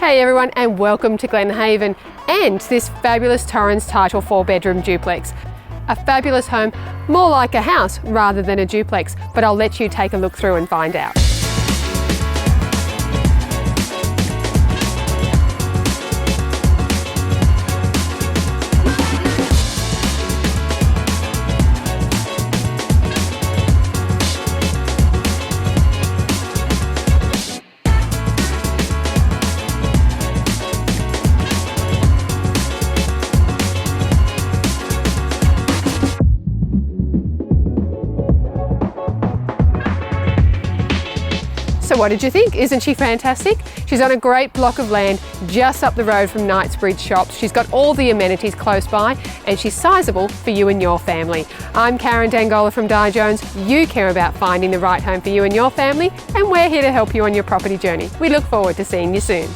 Hey everyone, and welcome to Glenhaven and this fabulous Torrens title 4-bedroom duplex. A fabulous home, more like a house rather than a duplex, but I'll let you take a look through and find out. So what did you think? Isn't she fantastic? She's on a great block of land just up the road from Knightsbridge Shops. She's got all the amenities close by and she's sizable for you and your family. I'm Karen Dangola from Di Jones. You care about finding the right home for you and your family, and we're here to help you on your property journey. We look forward to seeing you soon.